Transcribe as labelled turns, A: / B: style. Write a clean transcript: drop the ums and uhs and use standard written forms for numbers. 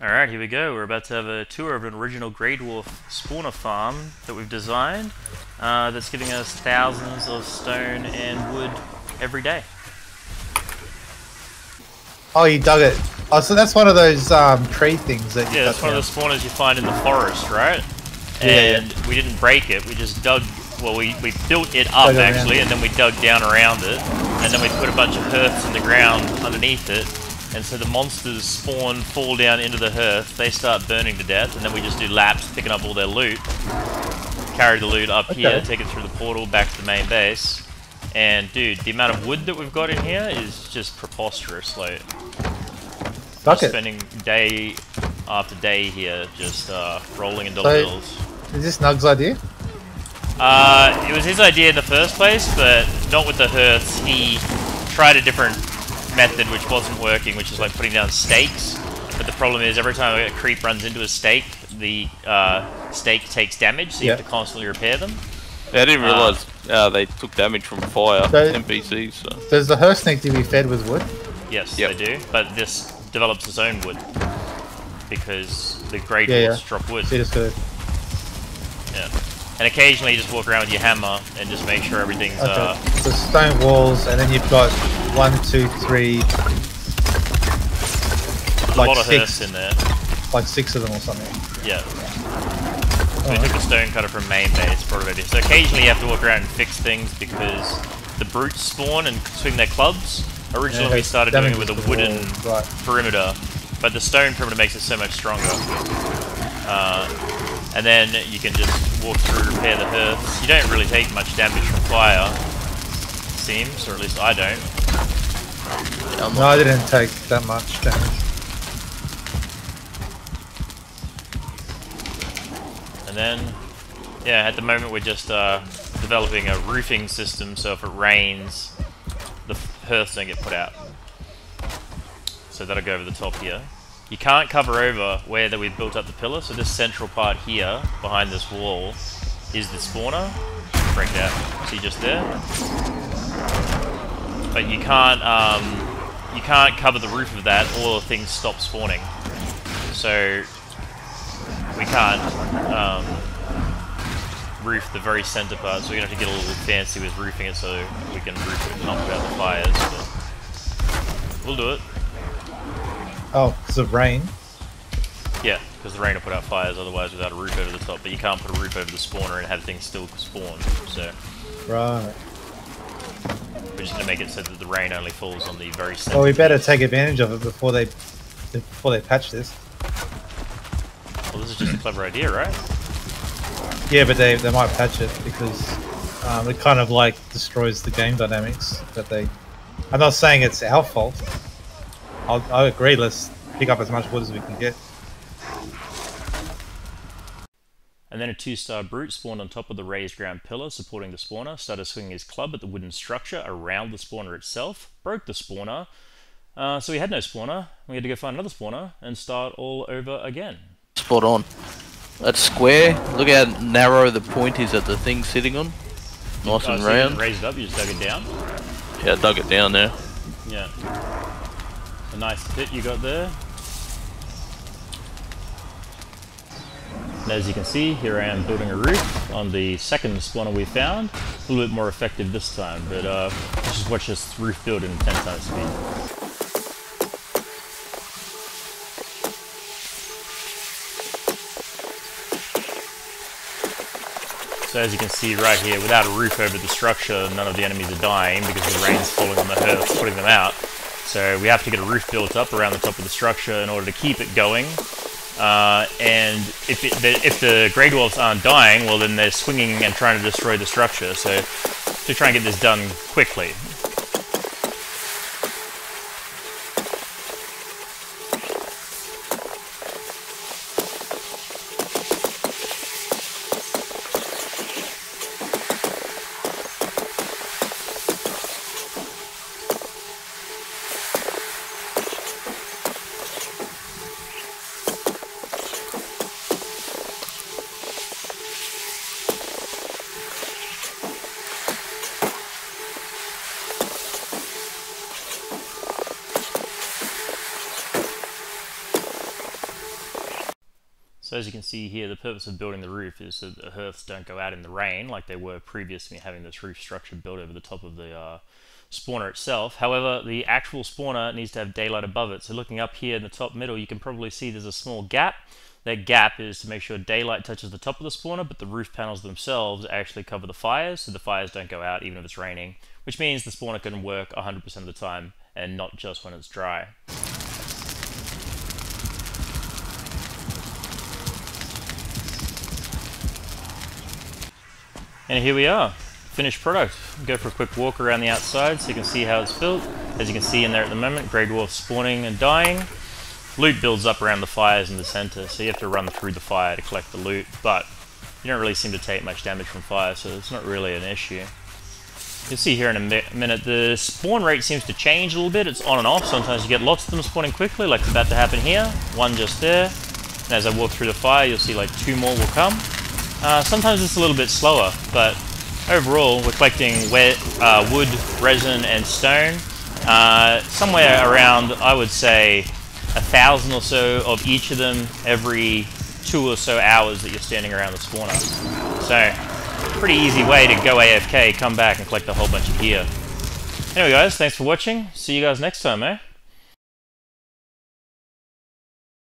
A: Alright, here we go. We're about to have a tour of an original Greydwarf spawner farm that we've designed that's giving us thousands of stone and wood every day.
B: Oh, you dug it. Oh, so that's one of those tree things that you
A: Yeah,
B: cut
A: that's one
B: down.
A: of the spawners you find in the forest, right? And we didn't break it, we just dug, well, we built it up actually, and then we dug down around it, and then we put a bunch of hearths in the ground underneath it. And so the monsters spawn, fall down into the hearth, they start burning to death, and then we just do laps picking up all their loot. Carry the loot up here, take it through the portal back to the main base. And dude, the amount of wood that we've got in here is just preposterous. Like, spending day after day here just rolling in dollar bills.
B: Is this Nug's idea?
A: It was his idea in the first place, but not with the hearths. He tried a different method which wasn't working, which is like putting down stakes. But the problem is every time a creep runs into a stake, the stake takes damage, so you have to constantly repair them.
C: Yeah, I didn't realise they took damage from fire, NPCs. So.
B: Does the hearth need to be fed with wood?
A: Yes, they do, but this develops its own wood because the Greydwarfs drop wood. And occasionally you just walk around with your hammer and just make sure everything's
B: so stone walls, and then you've got 1, 2, 3,
A: a lot of hearths in there.
B: Like 6 of them or something.
A: Yeah. So we took a stone cutter from main base, brought it over here. So occasionally you have to walk around and fix things because the brutes spawn and swing their clubs. Originally we started doing it with a wooden perimeter, but the stone perimeter makes it so much stronger. And then you can just walk through, repair the hearths. You don't really take much damage from fire, it seems, or at least I don't.
B: No, I didn't take that much damage.
A: And then, yeah, at the moment we're just developing a roofing system so if it rains, the hearths don't get put out. So that'll go over the top here. You can't cover over where that we've built up the pillar, so this central part here, behind this wall, is the spawner. Break it out. See just there? But you can't cover the roof of that, or things stop spawning. So we can't roof the very center part, so we're gonna have to get a little fancy with roofing it so we can roof it and not put out the fires, but we'll do it.
B: Oh, because of rain?
A: Yeah, because the rain will put out fires otherwise without a roof over the top, but you can't put a roof over the spawner and have things still spawn, so...
B: Right.
A: We're just going to make it so that the rain only falls on the very center.
B: Well, we better take advantage of it before they patch this.
A: Well, this is just a clever idea, right?
B: Yeah, but they might patch it because it kind of like destroys the game dynamics that they... I'm not saying it's our fault. I agree, let's pick up as much wood as we can get.
A: And then a 2-star brute spawned on top of the raised ground pillar supporting the spawner, started swinging his club at the wooden structure around the spawner itself, broke the spawner, so we had no spawner, we had to go find another spawner and start all over again.
C: Spot on. That square, look how narrow the point is that the thing's sitting on. Nice and
A: so
C: round.
A: You didn't raise it up, you just dug it down?
C: Yeah, I dug it down there.
A: Yeah. A nice pit you got there. And as you can see, here I am building a roof on the second spawner we found. A little bit more effective this time, but let's just watch this roof build in 10 times speed. So as you can see right here, without a roof over the structure, none of the enemies are dying because the rain's falling on the hearths, putting them out. So we have to get a roof built up around the top of the structure in order to keep it going. And if the Greydwarfs aren't dying, well then they're swinging and trying to destroy the structure. So to try and get this done quickly. So as you can see here, the purpose of building the roof is so that the hearths don't go out in the rain like they were previously, having this roof structure built over the top of the spawner itself. However, the actual spawner needs to have daylight above it. So looking up here in the top middle, you can probably see there's a small gap. That gap is to make sure daylight touches the top of the spawner, but the roof panels themselves actually cover the fires, so the fires don't go out even if it's raining, which means the spawner can work 100% of the time and not just when it's dry. And here we are, finished product. Go for a quick walk around the outside so you can see how it's built. As you can see in there at the moment, Greydwarf spawning and dying. Loot builds up around the fires in the center, so you have to run through the fire to collect the loot, but you don't really seem to take much damage from fire, so it's not really an issue. You'll see here in a minute, the spawn rate seems to change a little bit. It's on and off. Sometimes you get lots of them spawning quickly, like it's about to happen here. One just there. And as I walk through the fire, you'll see like 2 more will come. Sometimes it's a little bit slower, but overall, we're collecting wood, resin, and stone. Somewhere around, I would say, 1,000 or so of each of them every 2 or so hours that you're standing around the spawner. So, pretty easy way to go AFK, come back and collect a whole bunch of gear. Anyway guys, thanks for watching. See you guys next time, eh?